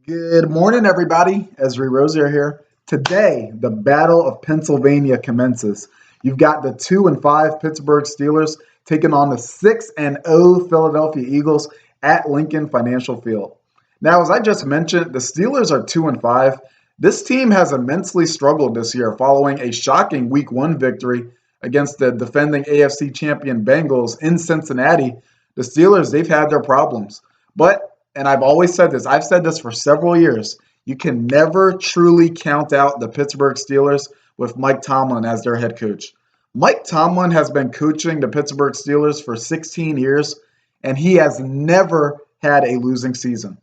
Good morning, everybody. Esri Rozier here. Today, the Battle of Pennsylvania commences. You've got the 2-5 Pittsburgh Steelers taking on the 6-0 Philadelphia Eagles at Lincoln Financial Field. Now, as I just mentioned, the Steelers are 2-5. This team has immensely struggled this year following a shocking Week 1 victory against the defending AFC champion Bengals in Cincinnati. The Steelers, they've had their problems. But and I've always said this, I've said this for several years. You can never truly count out the Pittsburgh Steelers with Mike Tomlin as their head coach. Mike Tomlin has been coaching the Pittsburgh Steelers for 16 years, and he has never had a losing season.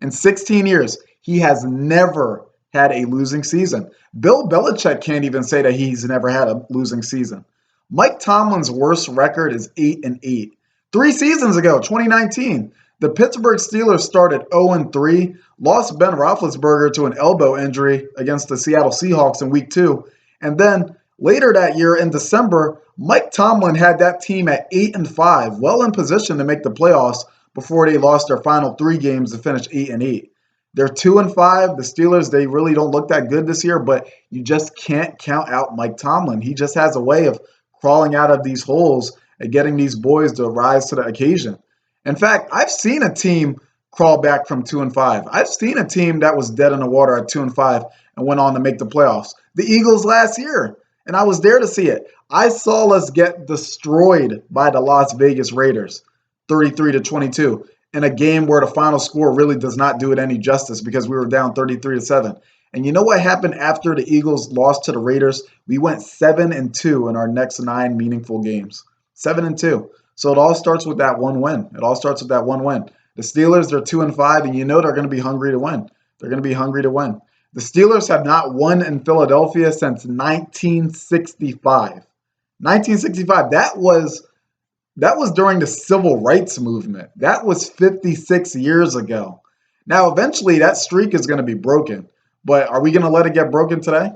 In 16 years, he has never had a losing season. Bill Belichick can't even say that he's never had a losing season. Mike Tomlin's worst record is 8-8. 3 seasons ago, 2019, the Pittsburgh Steelers started 0-3, lost Ben Roethlisberger to an elbow injury against the Seattle Seahawks in Week 2, and then later that year in December, Mike Tomlin had that team at 8-5, well in position to make the playoffs before they lost their final 3 games to finish 8-8. They're 2-5. The Steelers, they really don't look that good this year, but you just can't count out Mike Tomlin. He just has a way of crawling out of these holes and getting these boys to rise to the occasion. In fact, I've seen a team crawl back from 2-5. I've seen a team that was dead in the water at 2-5 and went on to make the playoffs. The Eagles last year, and I was there to see it. I saw us get destroyed by the Las Vegas Raiders, 33-22, in a game where the final score really does not do it any justice because we were down 33-7. And you know what happened after the Eagles lost to the Raiders? We went 7-2 in our next 9 meaningful games. 7-2. So it all starts with that one win. It all starts with that one win. The Steelers, they're 2-5, and you know they're going to be hungry to win. They're going to be hungry to win. The Steelers have not won in Philadelphia since 1965. 1965. That was during the Civil Rights Movement. That was 56 years ago. Now, eventually, that streak is going to be broken. But are we going to let it get broken today?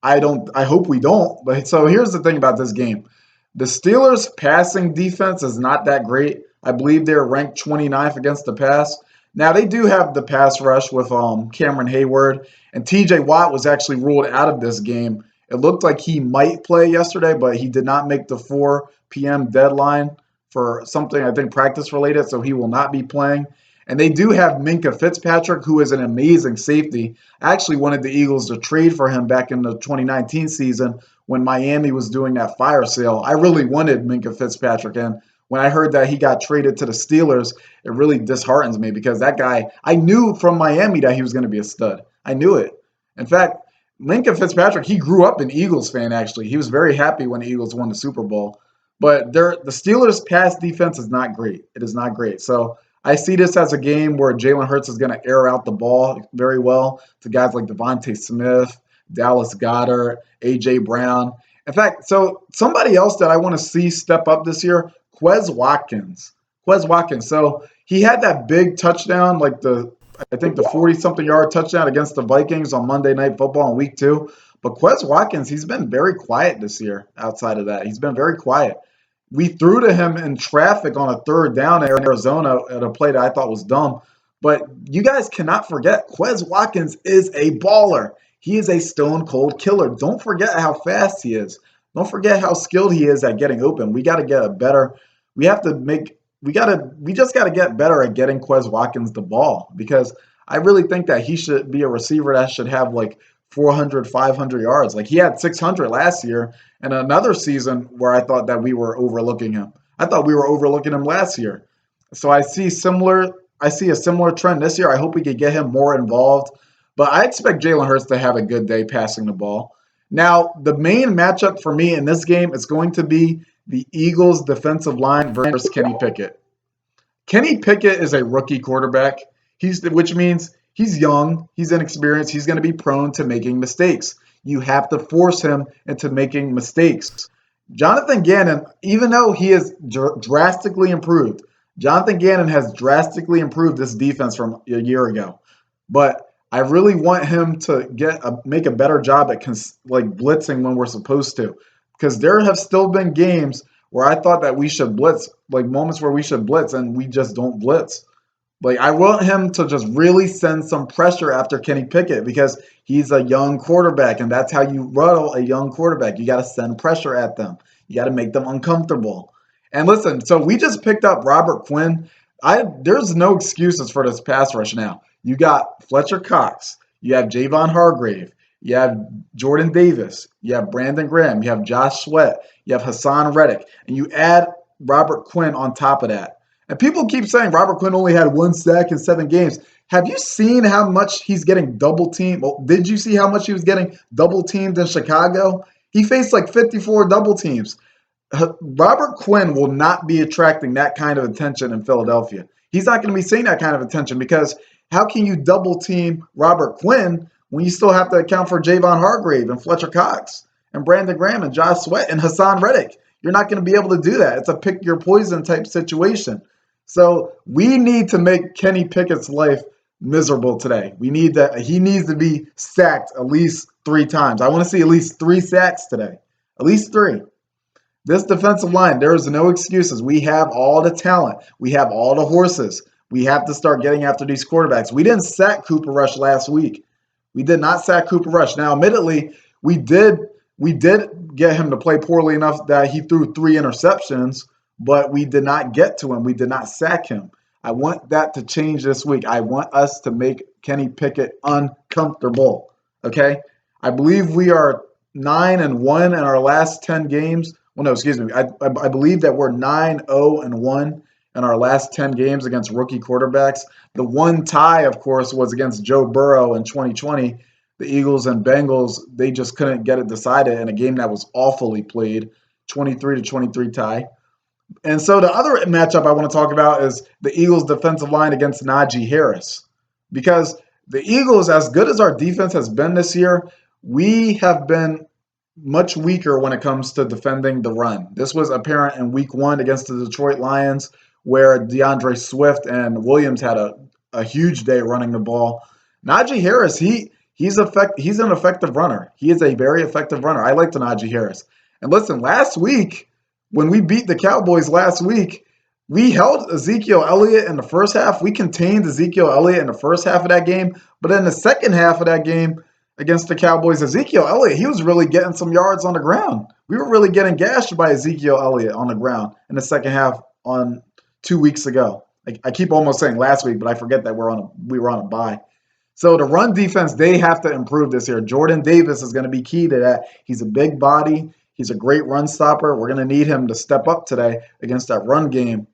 I hope we don't. But so here's the thing about this game. The Steelers' passing defense is not that great. I believe they're ranked 29th against the pass. Now, they do have the pass rush with Cameron Hayward, and TJ Watt was actually ruled out of this game. It looked like he might play yesterday, but he did not make the 4 p.m. deadline for something, I think, practice-related, so he will not be playing. And they do have Minkah Fitzpatrick, who is an amazing safety. I actually wanted the Eagles to trade for him back in the 2019 season when Miami was doing that fire sale. I really wanted Minkah Fitzpatrick, and when I heard that he got traded to the Steelers, it really disheartens me because that guy, I knew from Miami that he was going to be a stud. I knew it. In fact, Minkah Fitzpatrick, he grew up an Eagles fan, actually. He was very happy when the Eagles won the Super Bowl. But the Steelers' pass defense is not great. It is not great. So I see this as a game where Jalen Hurts is going to air out the ball very well to guys like Devontae Smith, Dallas Goedert, A.J. Brown. In fact, so somebody else that I want to see step up this year, Quez Watkins. Quez Watkins. So he had that big touchdown, I think the 40-something yard touchdown against the Vikings on Monday Night Football in Week 2. But Quez Watkins, he's been very quiet this year outside of that. He's been very quiet. We threw to him in traffic on a 3rd down in Arizona at a play that I thought was dumb. But you guys cannot forget, Quez Watkins is a baller. He is a stone-cold killer. Don't forget how fast he is. Don't forget how skilled he is at getting open. We got to get a better – we just got to get better at getting Quez Watkins the ball because I really think that he should be a receiver that should have like 400, 500 yards. Like he had 600 last year and another season where I thought that we were overlooking him. I thought we were overlooking him last year. So I see a similar trend this year. I hope we could get him more involved. But I expect Jalen Hurts to have a good day passing the ball. Now, the main matchup for me in this game is going to be the Eagles' defensive line versus Kenny Pickett. Kenny Pickett is a rookie quarterback, which means he's young, he's inexperienced, he's going to be prone to making mistakes. You have to force him into making mistakes. Jonathan Gannon, even though he has drastically improved, Jonathan Gannon has drastically improved this defense from a year ago. But I really want him to make a better job at blitzing when we're supposed to. Because there have still been games where I thought that we should blitz, like moments where we should blitz, and we just don't blitz. Like, I want him to just really send some pressure after Kenny Pickett because he's a young quarterback, and that's how you rattle a young quarterback. You got to send pressure at them. You got to make them uncomfortable. And listen, so we just picked up Robert Quinn. There's no excuses for this pass rush now. You got Fletcher Cox. You have Javon Hargrave. You have Jordan Davis. You have Brandon Graham. You have Josh Sweat. You have Hassan Reddick. And you add Robert Quinn on top of that. And people keep saying Robert Quinn only had 1 sack in 7 games. Have you seen how much he's getting double teamed? Well, did you see how much he was getting double teamed in Chicago? He faced like 54 double teams. Robert Quinn will not be attracting that kind of attention in Philadelphia. He's not going to be seeing that kind of attention because how can you double team Robert Quinn when you still have to account for Javon Hargrave and Fletcher Cox and Brandon Graham and Josh Sweat and Hassan Reddick? You're not going to be able to do that. It's a pick your poison type situation. So we need to make Kenny Pickett's life miserable today. He needs to be sacked at least 3 times. I want to see at least 3 sacks today. At least 3. This defensive line, there is no excuses. We have all the talent. We have all the horses. We have to start getting after these quarterbacks. We didn't sack Cooper Rush last week. We did not sack Cooper Rush. Now, admittedly, we did get him to play poorly enough that he threw 3 interceptions, but we did not get to him. We did not sack him. I want that to change this week. I want us to make Kenny Pickett uncomfortable. Okay? I believe we are 9-1 in our last 10 games. Well, no, excuse me. I believe that we're 9-0-1 in our last 10 games against rookie quarterbacks. The one tie, of course, was against Joe Burrow in 2020. The Eagles and Bengals, they just couldn't get it decided in a game that was awfully played, 23-23 tie. And so the other matchup I want to talk about is the Eagles' defensive line against Najee Harris. Because the Eagles, as good as our defense has been this year, we have been much weaker when it comes to defending the run. This was apparent in week 1 against the Detroit Lions, where DeAndre Swift and Williams had a huge day running the ball. Najee Harris, he's an effective runner. He is a very effective runner. I like Najee Harris. And listen, last week, when we beat the Cowboys last week, we held Ezekiel Elliott in the first half. We contained Ezekiel Elliott in the first half of that game. But in the second half of that game against the Cowboys, Ezekiel Elliott, he was really getting some yards on the ground. We were really getting gashed by Ezekiel Elliott on the ground in the second half on 2 weeks ago. I keep almost saying last week, but I forget that we were on a bye. So the run defense, they have to improve this year. Jordan Davis is going to be key to that. He's a big body. He's a great run stopper. We're going to need him to step up today against that run game.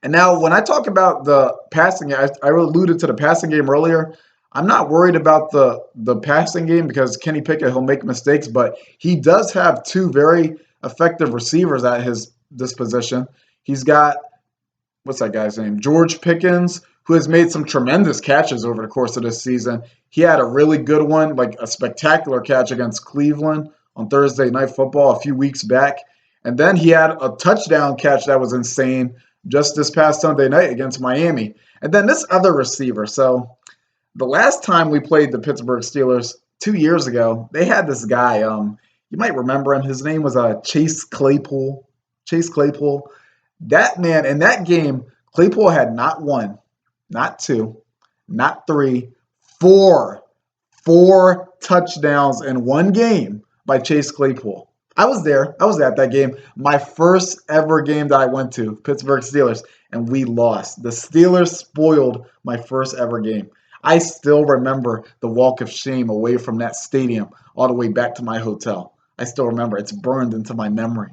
And now when I talk about the passing, I alluded to the passing game earlier. I'm not worried about the passing game because Kenny Pickett, he'll make mistakes, but he does have 2 very effective receivers at his disposition. He's got, what's that guy's name? George Pickens, who has made some tremendous catches over the course of this season. He had a really good one, like a spectacular catch against Cleveland on Thursday Night Football a few weeks back. And then he had a touchdown catch that was insane just this past Sunday night against Miami. And then this other receiver. So the last time we played the Pittsburgh Steelers 2 years ago, they had this guy. You might remember him. His name was Chase Claypool. Chase Claypool. That man, in that game, Claypool had not 1, not 2, not 3, 4 touchdowns in one game by Chase Claypool. I was there. I was at that game. My first ever game that I went to, Pittsburgh Steelers, and we lost. The Steelers spoiled my first ever game. I still remember the walk of shame away from that stadium all the way back to my hotel. I still remember. It's burned into my memory.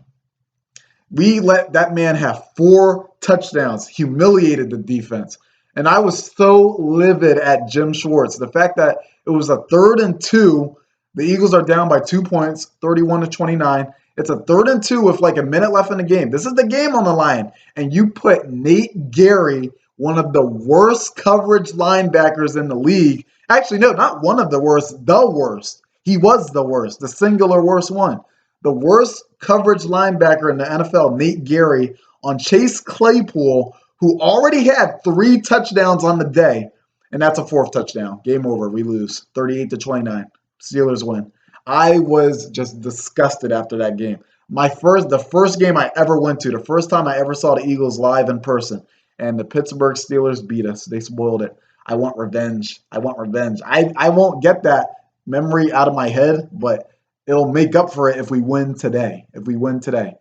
We let that man have 4 touchdowns, humiliated the defense. And I was so livid at Jim Schwartz. The fact that it was a 3rd and 2. The Eagles are down by 2 points, 31-29. It's a 3rd and 2 with like a minute left in the game. This is the game on the line. And you put Nate Gary, one of the worst coverage linebackers in the league. Actually, no, not one of the worst, the worst. He was the worst, the singular worst one. The worst coverage linebacker in the NFL, Nate Gary, on Chase Claypool, who already had 3 touchdowns on the day. And that's a 4th touchdown. Game over. We lose 38-29. Steelers win. I was just disgusted after that game. The first game I ever went to, the first time I ever saw the Eagles live in person. and the Pittsburgh Steelers beat us. They spoiled it. I want revenge. I want revenge. I won't get that memory out of my head, but it'll make up for it if we win today. If we win today.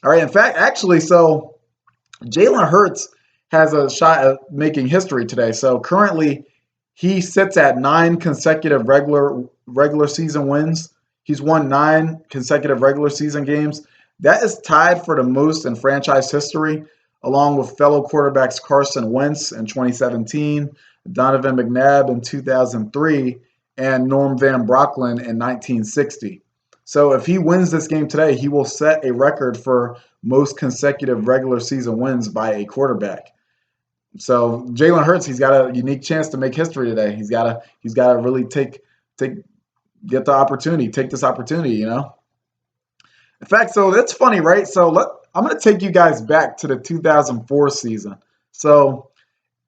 All right. In fact, actually, so Jalen Hurts has a shot at making history today. So currently, he sits at 9 consecutive regular season wins. He's won 9 consecutive regular season games. That is tied for the most in franchise history, along with fellow quarterbacks Carson Wentz in 2017, Donovan McNabb in 2003, and Norm Van Brocklin in 1960. So if he wins this game today, he will set a record for most consecutive regular season wins by a quarterback. So Jalen Hurts, he's got a unique chance to make history today. He's got to really get the opportunity, take this opportunity. In fact, so that's funny, right? So I'm going to take you guys back to the 2004 season. So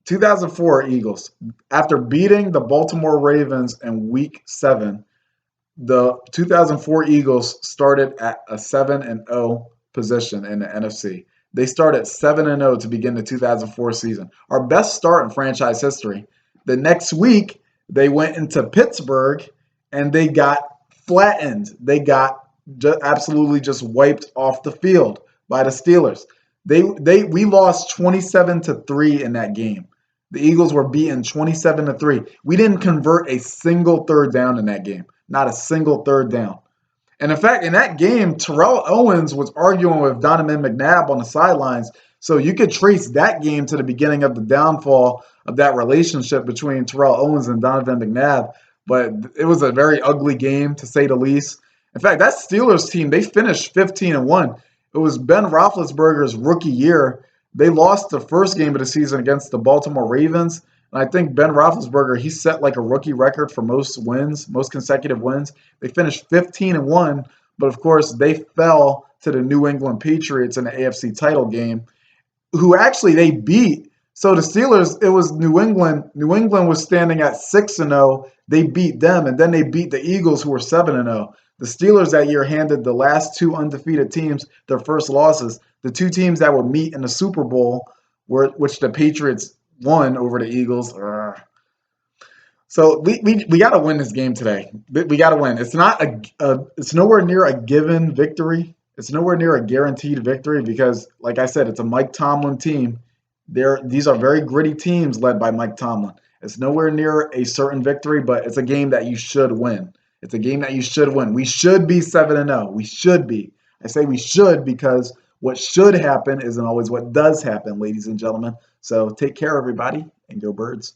2004 Eagles, after beating the Baltimore Ravens in Week 7, the 2004 Eagles started at a 7-0 position in the NFC. They started 7-0 to begin the 2004 season. Our best start in franchise history. The next week, they went into Pittsburgh and they got flattened. They got absolutely just wiped off the field by the Steelers. We lost 27-3 in that game. The Eagles were beaten 27-3. We didn't convert a single third down in that game. Not a single third down. And in fact, in that game, Terrell Owens was arguing with Donovan McNabb on the sidelines. So you could trace that game to the beginning of the downfall of that relationship between Terrell Owens and Donovan McNabb. But it was a very ugly game, to say the least. In fact, that Steelers team, they finished 15-1. It was Ben Roethlisberger's rookie year. They lost the first game of the season against the Baltimore Ravens. And I think Ben Roethlisberger, he set like a rookie record for most wins, most consecutive wins. They finished 15-1, but of course they fell to the New England Patriots in the AFC title game, who actually they beat. So the Steelers, it was New England. New England was standing at 6-0. They beat them, and then they beat the Eagles, who were 7-0. The Steelers that year handed the last two undefeated teams their first losses. The two teams that would meet in the Super Bowl, which the Patriots won over the Eagles. So we got to win this game today. We got to win. It's not it's nowhere near a given victory. It's nowhere near a guaranteed victory because, like I said, it's a Mike Tomlin team. These are very gritty teams led by Mike Tomlin. It's nowhere near a certain victory, but it's a game that you should win. It's a game that you should win. We should be 7-0. We should be. I say we should because what should happen isn't always what does happen, ladies and gentlemen. So take care, everybody, and go Birds.